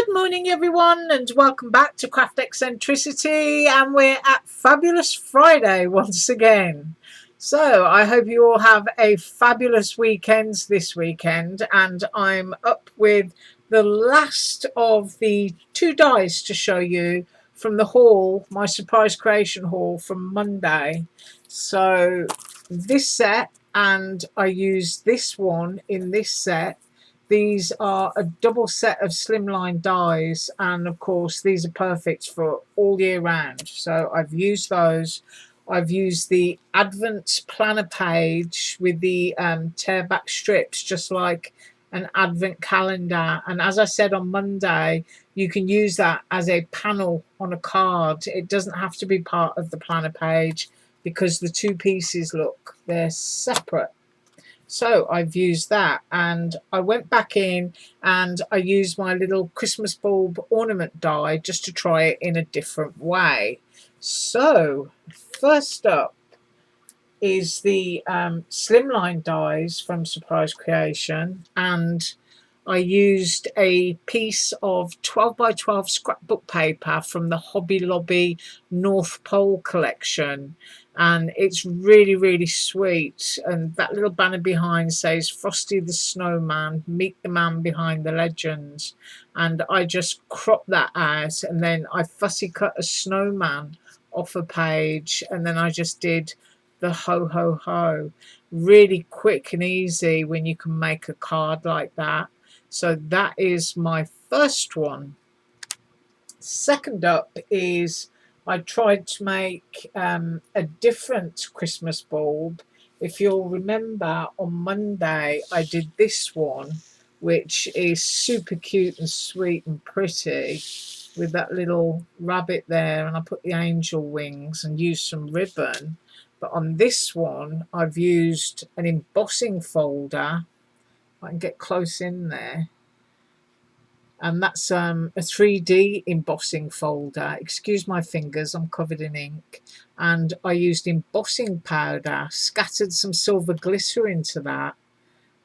Good morning, everyone, and welcome back to Craft Eccentricity. And we're at Fabulous Friday once again. So, I hope you all have a fabulous weekend this weekend. And I'm up with the last of the two dies to show you from the haul, my surprise creation haul from Monday. So, this set, and I used this one in this set. These are a double set of slimline dies, and of course these are perfect for all year round. So I've used those. I've used the Advent planner page with the tear back strips, just like an Advent calendar. And as I said on Monday, you can use that as a panel on a card. It doesn't have to be part of the planner page because the two pieces, look, they're separate. So I've used that, and I went back in and I used my little Christmas bulb ornament die just to try it in a different way. So first up is the slimline dies from Surprise Creation, and I used a piece of 12 by 12 scrapbook paper from the Hobby Lobby North Pole collection, and it's really sweet. And that little banner behind says Frosty the Snowman, meet the man behind the legends. And I just cropped that out, and then I fussy cut a snowman off a page, and then I just did the ho ho ho. Really quick and easy when you can make a card like that. So that is my first one. Second up is I tried to make a different Christmas bulb. If you'll remember, on Monday I did this one, which is super cute and sweet and pretty, with that little rabbit there, and I put the angel wings and used some ribbon. But on this one I've used an embossing folder. I can get close in there, and that's a 3D embossing folder. Excuse my fingers, I'm covered in ink. And I used embossing powder, scattered some silver glitter into that,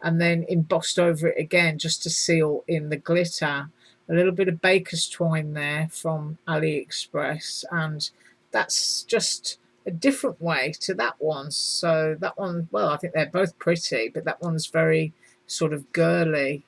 and then embossed over it again just to seal in the glitter. A little bit of baker's twine there from Aliexpress, and that's just a different way to that one. So that one, well, I think they're both pretty, but that one's very sort of girly.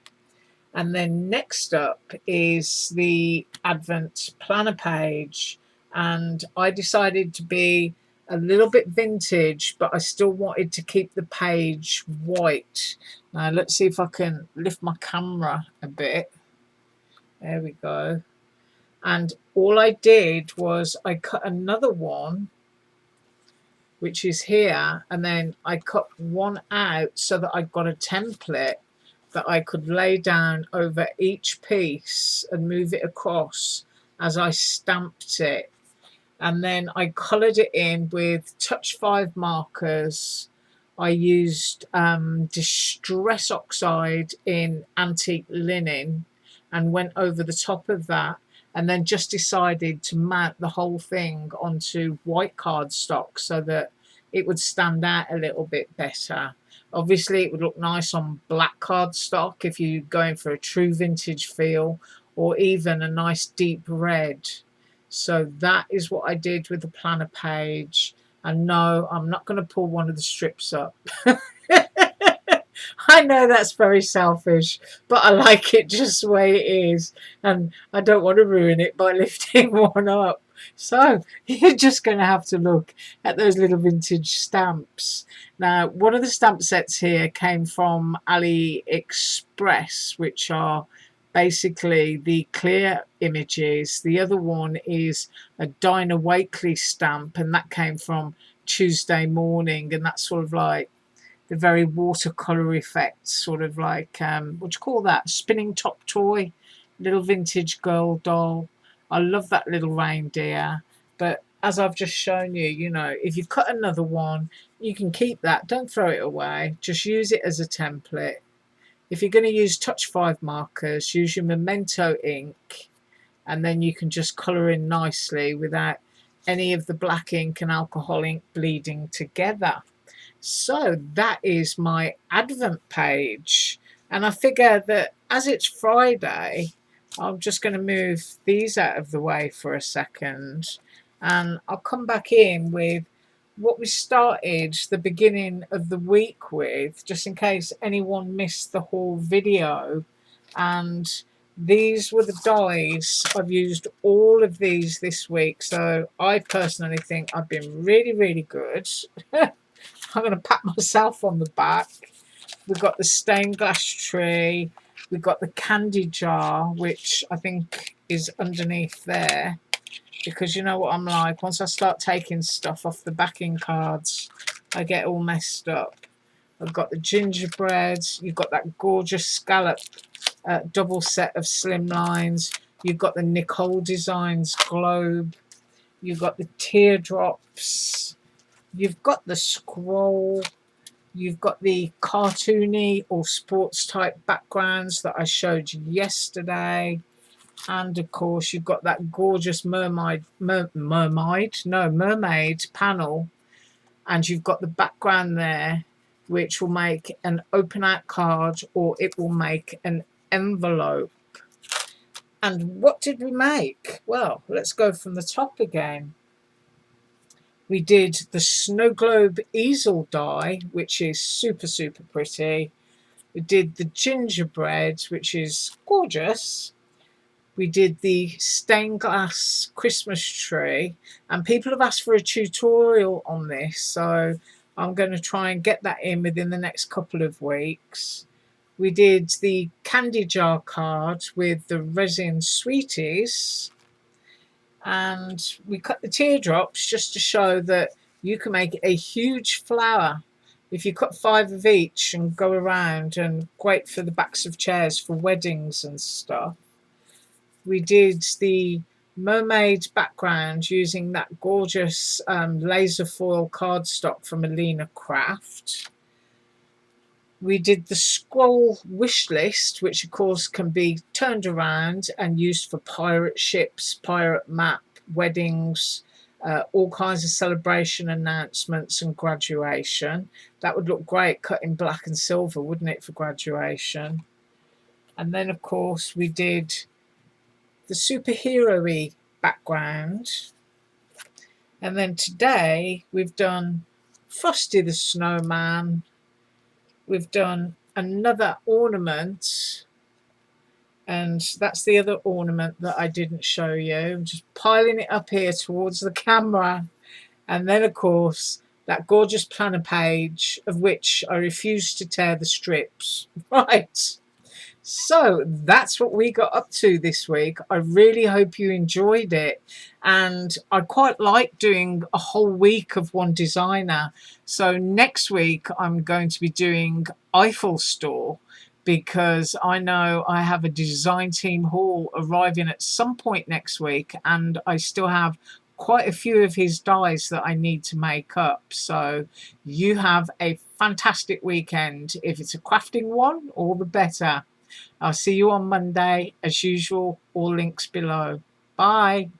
And then next up is the Advent planner page, and I decided to be a little bit vintage, but I still wanted to keep the page white. Now let's see if I can lift my camera a bit. There we go. And all I did was I cut another one, which is here, and then I cut one out so that I got a template that I could lay down over each piece and move it across as I stamped it. And then I coloured it in with Touch 5 markers. I used Distress Oxide in antique linen and went over the top of that, and then just decided to mount the whole thing onto white cardstock so that it would stand out a little bit better. Obviously it would look nice on black cardstock if you're going for a true vintage feel, or even a nice deep red. So that is what I did with the planner page. And no, I'm not going to pull one of the strips up. I know that's very selfish, but I like it just the way it is, and I don't want to ruin it by lifting one up. So you're just going to have to look at those little vintage stamps. Now, one of the stamp sets here came from Aliexpress, which are basically the clear images. The other one is a Dinah Wakely stamp, and that came from Tuesday Morning, and that's sort of like the very watercolor effect, sort of like what do you call that, spinning top toy, little vintage girl doll. I love that little reindeer. But as I've just shown you, you know, if you cut another one, you can keep that, don't throw it away, just use it as a template. If you're going to use Touch 5 markers, use your Memento ink, and then you can just colour in nicely without any of the black ink and alcohol ink bleeding together. So that is my Advent page, and I figure that as it's Friday, I'm just going to move these out of the way for a second, and I'll come back in with what we started the beginning of the week with, just in case anyone missed the whole video. And these were the dies. I've used all of these this week, so I personally think I've been really, really good. I'm going to pat myself on the back. We've got the stained glass tree. We've got the candy jar, which I think is underneath there. Because you know what I'm like, once I start taking stuff off the backing cards, I get all messed up. I've got the gingerbread. You've got that gorgeous scallop double set of slimlines. You've got the Nicole Designs globe. You've got the teardrops. You've got the scroll. You've got the cartoony or sports type backgrounds that I showed you yesterday. And of course, you've got that gorgeous mermaid panel. And you've got the background there, which will make an open out card or it will make an envelope. And what did we make? Well, let's go from the top again. We did the snow globe easel die, which is super, super pretty. We did the gingerbread, which is gorgeous. We did the stained glass Christmas tree, and people have asked for a tutorial on this, so I'm going to try and get that in within the next couple of weeks. We did the candy jar card with the resin sweeties, and we cut the teardrops just to show that you can make a huge flower if you cut 5 of each and go around, and great for the backs of chairs for weddings and stuff. We did the mermaid background using that gorgeous laser foil cardstock from Alina Craft. We did the scroll wish list, which of course can be turned around and used for pirate ships, pirate map, weddings, all kinds of celebration announcements and graduation. That would look great cut in black and silver, wouldn't it, for graduation? And then of course we did the superhero-y background. And then today we've done Frosty the Snowman. We've done another ornament, and that's the other ornament that I didn't show you. I'm just piling it up here towards the camera. And then of course that gorgeous planner page, of which I refuse to tear the strips. Right, so that's what we got up to this week. I really hope you enjoyed it, and I quite like doing a whole week of one designer. So next week I'm going to be doing Eiffel Store, because I know I have a design team haul arriving at some point next week, and I still have quite a few of his dies that I need to make up. So you have a fantastic weekend. If it's a crafting one, all the better. I'll see you on Monday. As usual, all links below. Bye.